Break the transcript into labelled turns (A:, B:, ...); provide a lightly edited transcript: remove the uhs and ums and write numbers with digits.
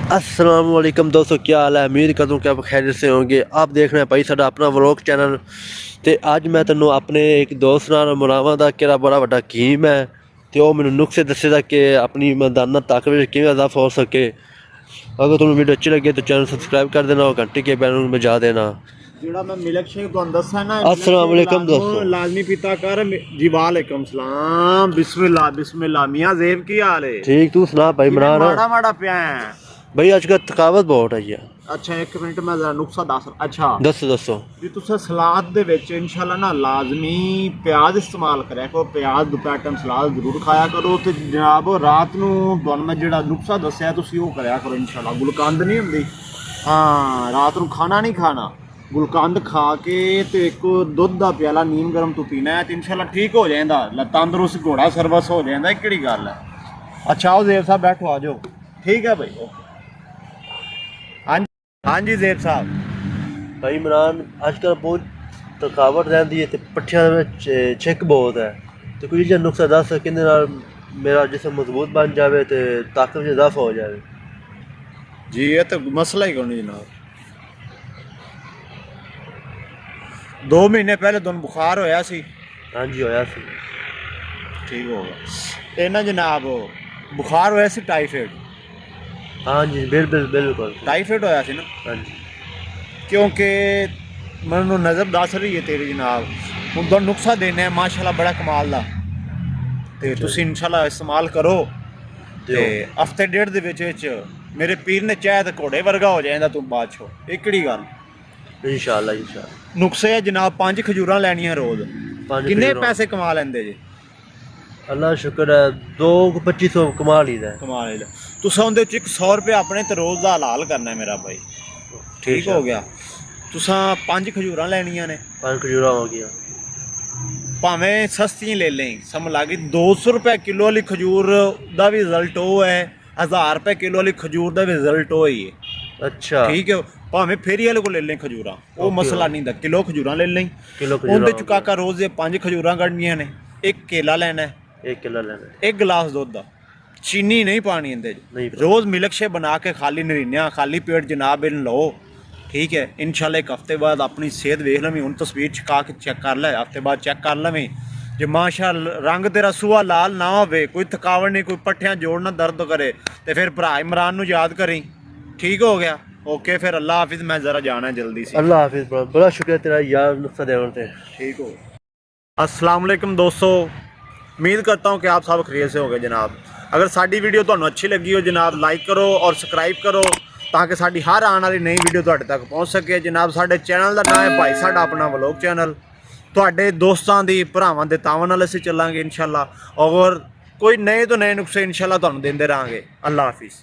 A: अस्सलाम वालेकुम दोस्तों, क्या हाल है। उम्मीद करता हूँ कि आप खैरियत से होंगे। आप देख रहे हैं भाई साडा अपना व्लॉग चैनल। तो अज मैं तेनों अपने एक दोस्त नाल मिलावां दा कि बड़ा वड्डा कीम है, तो वह मैंने नुस्खे दस्से कि अपनी मैदाना ताकत में किवें इजाफा हो सके। अगर तुम्हें वीडियो अच्छी लगे तो चैनल सब्सक्राइब कर देना और घंटी के बैल बजा देना।
B: ਜਿਹੜਾ ਮੈਂ ਮਿਲਕ ਸ਼ੇਕ ਤੁਹਾਨੂੰ ਦੱਸਾਂ ਨਾ,
A: अस्सलाम वालेकुम दोस्तों।
B: ਲਾਜ਼ਮੀ ਪੀਤਾ ਕਰ ਜੀ। ਵਾਲੇਕੁਮ ਸਲਾਮ। ਬਿਸਮਿल्लाह ਬਿਸਮਿल्लाह। ਮੀਆਂ ਜ਼ੇਬ ਕੀ ਹਾਲ ਹੈ?
A: ठीक, तू सुना भाई इमरान।
B: ਮਾੜਾ ਮਾੜਾ ਪਿਆ ਹੈ।
A: भाई अजकल थकावट बहुत है यार।
B: ਅੱਛਾ ਇੱਕ ਮਿੰਟ ਮੈਂ ਜ਼ਰਾ ਨੁਕਸਾ ਦੱਸ। ਅੱਛਾ
A: दसो दसो।
B: ਵੀ ਤੁਸੀਂ ਸਲਾਦ ਦੇ ਵਿੱਚ ਇਨਸ਼ਾਅੱਲਾ ਨਾ ਲਾਜ਼ਮੀ ਪਿਆਜ਼ ਇਸਤੇਮਾਲ ਕਰਿਆ ਕਰੋ। ਪਿਆਜ਼ ਦੁਪਹਿਰ ਟਾਈਮ ਸਲਾਦ ਜ਼ਰੂਰ ਖਾਇਆ ਕਰੋ। ਤੇ ਜਨਾਬ ਰਾਤ ਨੂੰ ਤੁਹਾਨੂੰ ਮੈਂ ਜਿਹੜਾ ਨੁਕਸਾ ਦੱਸਿਆ ਤੁਸੀਂ ਉਹ ਕਰਿਆ ਕਰੋ ਇਨਸ਼ਾਅੱਲਾ। ਗੁਲਕੰਦ ਨਹੀਂ ਹੁੰਦੀ, ਹਾਂ ਰਾਤ ਨੂੰ ਖਾਣਾ ਨਹੀਂ ਖਾਣਾ। ਗੁਲਕੰਦ ਖਾ ਕੇ ਤੇ ਇੱਕ ਦੁੱਧ ਦਾ ਪਿਆਲਾ ਨੀਮ ਗਰਮ ਤੋਂ ਪੀਣਾ ਹੈ ਤੇ ਇਨਸ਼ਾਅੱਲਾ ਠੀਕ ਹੋ ਜਾਂਦਾ। ਤੰਦਰੁਸਤ ਘੋੜਾ ਸਰਵਿਸ ਹੋ ਜਾਂਦਾ। ਇਹ ਕਿਹੜੀ ਗੱਲ ਹੈ। ਅੱਛਾ ਆਓ ਜ਼ੇਬ ਸਾਹਿਬ ਬੈਠੋ, ਆ ਜਾਓ। ਠੀਕ ਹੈ ਭਾਈ। हाँ जी जेब साहब।
A: भाई इमरान अजकल बहुत थकावट रहती है तो पट्ठियां में छिक बहुत है, तो कोई जो नुस्खा दस कि मेरा जिसम मजबूत बन जाए तो ताकत में इजाफा हो जाए।
B: जी ये तो मसला ही कोई नहीं जनाब। 2 महीने पहले तुम बुखार होया सी?
A: हाँ जी होया सी।
B: ठीक होगा ये ना जनाब। बुखार होया सी टाइफाइड?
A: हाँ जी बिल्कुल
B: टाइफाइड होया सी ना?
A: हाँ जी।
B: क्योंकि मैनू नज़र दस रही है तेरी जनाब। हम तो नुस्खा देने माशाल्लाह बड़ा कमाल दा ते तुसीं इंशाल्लाह इस्तेमाल करो ते हफ्ते डेढ़ दे विच मेरे पीर ने चाहे तो घोड़े वर्गा हो जाएगा तू बादशाह। ये केड़ी गल?
A: इंशाल्लाह
B: नुस्खे है जनाब। 5 खजूरां लैनियां रोज़। किन्ने पैसे कमा लेंदे जी?
A: अल्लाह शुक्र है 2-25 कमा लीदा है।
B: कमा ले तुसां उहदे च 100 रुपये अपने ते रोज़ दा हलाल करना है मेरा भाई। ठीक हो गया। तुसां 5 खजूरां लैनियां ने।
A: 5 खजूरां हो गया।
B: भावें सस्ती ले लें, समझ लगी 200 रुपये किलो वाली खजूर का भी रिजल्ट वो है, 1000 रुपये किलो वाली खजूर का भी रिजल्ट वो ही है।
A: अच्छा
B: ठीक है। भावें फेरी वाले को ले लें खजूरां, वो मसला नहीं था। किलो खजूरां ले लें।
A: किलो
B: उहदे च काका रोज़ दे 5 खजूरां कढ़नियां ने। एक केला लेना है,
A: 1 किलो लेना,
B: 1 गिलास दुध दा। चीनी नहीं पानी इंदे च। रोज़ मिल्क शेक बना के खाली नरीनिया खाली पेट जनाब इन लो। ठीक है। इंशाल्लाह एक हफ्ते बाद अपनी सेहत वेख लवीं। हुण तस्वीर छका के चेक कर लै, हफ्ते बाद चेक कर लवीं। जे माशाअल्लाह रंग तेरा सूहा लाल ना होवे, कोई थकावट नहीं, कोई पट्ठियां जोड़ ना दर्द करे, तो फिर भरा इमरान नूं याद करी। ठीक हो गया। ओके फिर अल्लाह हाफिज़। मैं ज़रा जाना है जल्दी से।
A: अल्लाह हाफिज़। बड़ा शुक्रिया तेरा यार नुस्खा देने से।
B: ठीक हो। अस्सलाम वालेकुम दोस्तों, उम्मीद करता हूँ कि आप सब खैरियत से होंगे जनाब। अगर साडी वीडियो तुहानू अच्छी लगी हो जनाब, लाइक करो और सब्सक्राइब करो ताकि साडी हर आने वाली नई वीडियो तुहाडे तक पहुँच सके जनाब। साडे चैनल का नाम है भाई साडा अपना व्लॉग चैनल। तुहाडे दोस्तां दी भरावां दे तावन नाल असीं चलांगे इंशाल्लाह, और कोई नए तो नए नुस्खे इंशाल्लाह तुहानू देंदे रहांगे। अल्लाह हाफिज़।